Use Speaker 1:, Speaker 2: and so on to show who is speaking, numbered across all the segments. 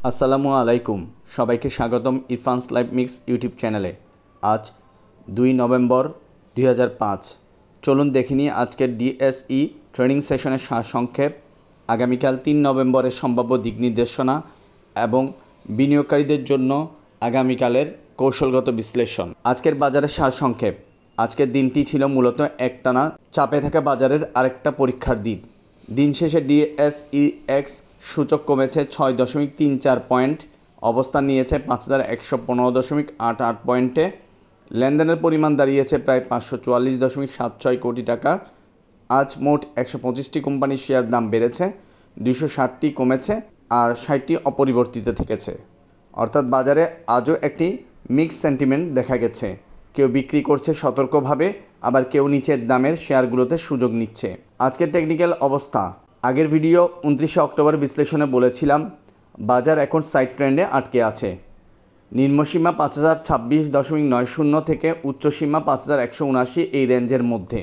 Speaker 1: আসসালামু আলাইকুম, সবাইকে স্বাগতম ইরফানস লাইভ মিক্স ইউটিউব চ্যানেলে। আজ 2 নভেম্বর 2005। চলুন দেখে নিই আজকের ডিএসই ট্রেনিং সেশনের সারসংক্ষেপ, আগামীকাল 3 নভেম্বরের সম্ভাব্য দিক নির্দেশনা এবং বিনিয়োগকারীদের জন্য আগামীকালের কৌশলগত বিশ্লেষণ। আজকের বাজারের সারসংক্ষেপ। আজকের দিনটি ছিল মূলত একটানা চাপে থাকা বাজারের আরেকটা পরীক্ষার দিন। দিন শেষে ডিএসইএক্স সূচক কমেছে 6.34 পয়েন্ট, অবস্থান নিয়েছে 5115.88 পয়েন্টে। লেনদেনের পরিমাণ দাঁড়িয়েছে প্রায় 544.76 কোটি টাকা। আজ মোট 125টি কোম্পানির শেয়ার দাম বেড়েছে, 260টি কমেছে আর 60টি অপরিবর্তিত থেকেছে। অর্থাৎ বাজারে আজও একটি মিক্স সেন্টিমেন্ট দেখা গেছে। কেউ বিক্রি করছে সতর্কভাবে, আবার কেউ নিচের দামের শেয়ারগুলোতে সুযোগ নিচ্ছে। আজকের টেকনিক্যাল অবস্থা। আগের ভিডিও 29 অক্টোবর বিশ্লেষণে বলেছিলাম বাজার এখন সাইড ট্রেন্ডে আটকে আছে। নিম্নসীমা 5026.90 থেকে উচ্চসীমা 5179 এই রেঞ্জের মধ্যে।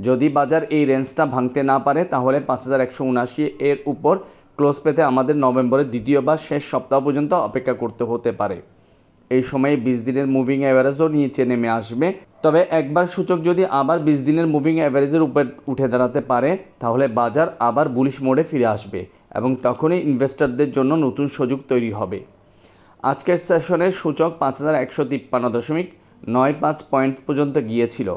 Speaker 1: যদি বাজার এই রেঞ্জটা ভাঙতে না পারে তাহলে 5179 এর উপর ক্লোজ পেতে আমাদের নভেম্বরের দ্বিতীয় বা শেষ সপ্তাহ পর্যন্ত অপেক্ষা করতে হতে পারে। এই সময়ে 20 দিনের মুভিং অ্যাভারেজও নিচে নেমে আসবে। তবে একবার সূচক যদি আবার 20 দিনের মুভিং অ্যাভারেজের উপর উঠে দাঁড়াতে পারে তাহলে বাজার আবার বুলিশ মোডে ফিরে আসবে এবং তখনই ইনভেস্টরদের জন্য নতুন সুযোগ তৈরি হবে। আজকের সেশনে সূচক 5153.95 পয়েন্ট পর্যন্ত গিয়েছিল,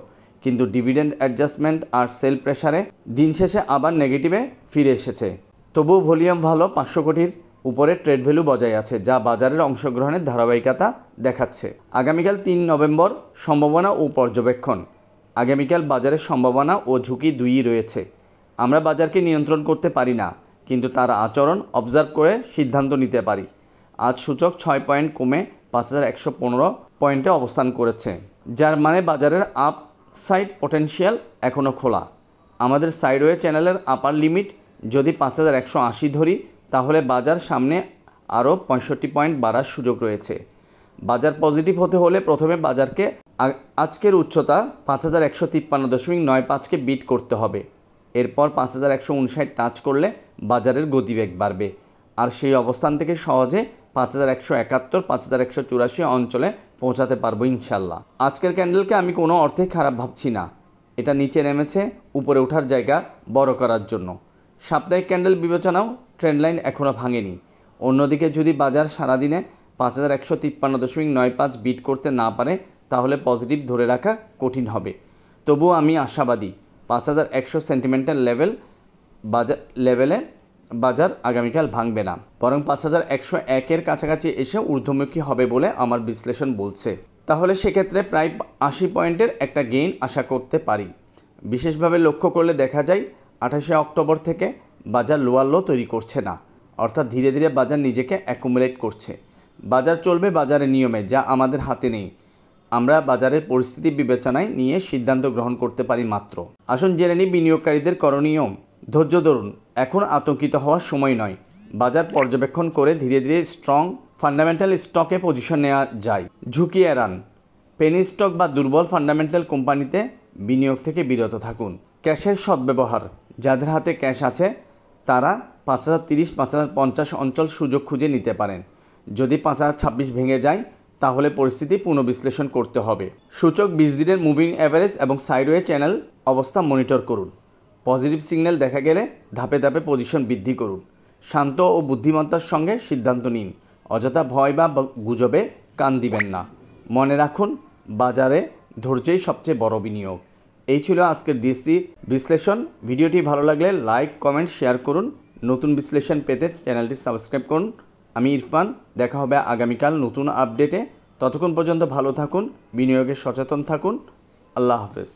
Speaker 1: কিন্তু ডিভিডেন্ড অ্যাডজাস্টমেন্ট আর সেল প্রেসারে দিন শেষে আবার নেগেটিভে ফিরে এসেছে। তবুও ভলিউম ভালো, 500 কোটির উপরে ট্রেড ভ্যালু বজায় আছে, যা বাজারের অংশগ্রহণের ধারাবাহিকতা দেখাচ্ছে। আগামীকাল 3 নভেম্বর সম্ভাবনা ও পর্যবেক্ষণ। আগামীকাল বাজারের সম্ভাবনা ও ঝুঁকি দুইই রয়েছে। আমরা বাজারকে নিয়ন্ত্রণ করতে পারি না, কিন্তু তার আচরণ অবজার্ভ করে সিদ্ধান্ত নিতে পারি। আজ সূচক 6 পয়েন্ট কমে 5115 পয়েন্টে অবস্থান করেছে, যার মানে বাজারের আপ সাইড পটেনশিয়াল এখনও খোলা। আমাদের সাইডওয়ে চ্যানেলের আপার লিমিট যদি 5180 ধরি তাহলে বাজার সামনে আরও 65 পয়েন্ট বাড়ার সুযোগ রয়েছে। বাজার পজিটিভ হতে হলে প্রথমে বাজারকে আজকের উচ্চতা 5153.95কে বিট করতে হবে। এরপর 5159 টাচ করলে বাজারের গতিবেগ বাড়বে, আর সেই অবস্থান থেকে সহজে 5171, 5184 অঞ্চলে পৌঁছাতে পারবো ইনশাল্লাহ। আজকের ক্যান্ডেলকে আমি কোনো অর্থে খারাপ ভাবছি না। এটা নিচে নেমেছে উপরে ওঠার জায়গা বড় করার জন্য। সাপ্তাহিক ক্যান্ডেল বিবেচনাও ট্রেন্ডলাইন এখনও ভাঙেনি। অন্যদিকে যদি বাজার সারাদিনে 5153.95 বিট করতে না পারে তাহলে পজিটিভ ধরে রাখা কঠিন হবে। তবুও আমি আশাবাদী 5100 সেন্টিমেন্টাল লেভেলে বাজার আগামীকাল ভাঙবে না, বরং 5101-এর কাছাকাছি এসে ঊর্ধ্বমুখী হবে বলে আমার বিশ্লেষণ বলছে। তাহলে সেক্ষেত্রে প্রায় 80 পয়েন্টের একটা গেইন আশা করতে পারি। বিশেষভাবে লক্ষ্য করলে দেখা যায় 28 অক্টোবর থেকে বাজার লোয়ার লো তৈরি করছে না, অর্থাৎ ধীরে ধীরে বাজার নিজেকে অ্যাকুমুলেট করছে। বাজার চলবে বাজারের নিয়মে, যা আমাদের হাতে নেই। আমরা বাজারের পরিস্থিতি বিবেচনায় নিয়ে সিদ্ধান্ত গ্রহণ করতে পারি মাত্র। আসুন জেনে নিই বিনিয়োগকারীদের করণীয়। ধৈর্য ধরুন, এখন আতঙ্কিত হওয়ার সময় নয়। বাজার পর্যবেক্ষণ করে ধীরে ধীরে স্ট্রং ফান্ডামেন্টাল স্টকে পজিশন নেওয়া যায়। ঝুঁকি এড়ান। পেনি স্টক বা দুর্বল ফান্ডামেন্টাল কোম্পানিতে বিনিয়োগ থেকে বিরত থাকুন। ক্যাশের সদ্ব্যবহার। যাদের হাতে ক্যাশ আছে তারা 5030, 5050 অঞ্চল সুযোগ খুঁজে নিতে পারেন। যদি 5026 ভেঙে যায় তাহলে পরিস্থিতি পুনর্বিশ্লেষণ করতে হবে। সূচক 20 দিনের মুভিং অ্যাভারেজ এবং সাইডওয়ে চ্যানেল অবস্থা মনিটর করুন। পজিটিভ সিগন্যাল দেখা গেলে ধাপে ধাপে পজিশন বৃদ্ধি করুন। শান্ত ও বুদ্ধিমত্তার সঙ্গে সিদ্ধান্ত নিন। অযথা ভয় বা গুজবে কান দিবেন না। মনে রাখুন, বাজারে ধৈর্যই সবচেয়ে বড় বিনিয়োগ। এই ছিল আজকের ডিএসই বিশ্লেষণ। ভিডিওটি ভালো লাগলে লাইক, কমেন্ট, শেয়ার করুন। নতুন বিশ্লেষণ পেতে চ্যানেলটি সাবস্ক্রাইব করুন। আমি ইরফান, দেখা হবে আগামীকাল নতুন আপডেটে। ততক্ষণ পর্যন্ত ভালো থাকুন, বিনিয়োগে সচেতন থাকুন। আল্লাহ হাফেজ।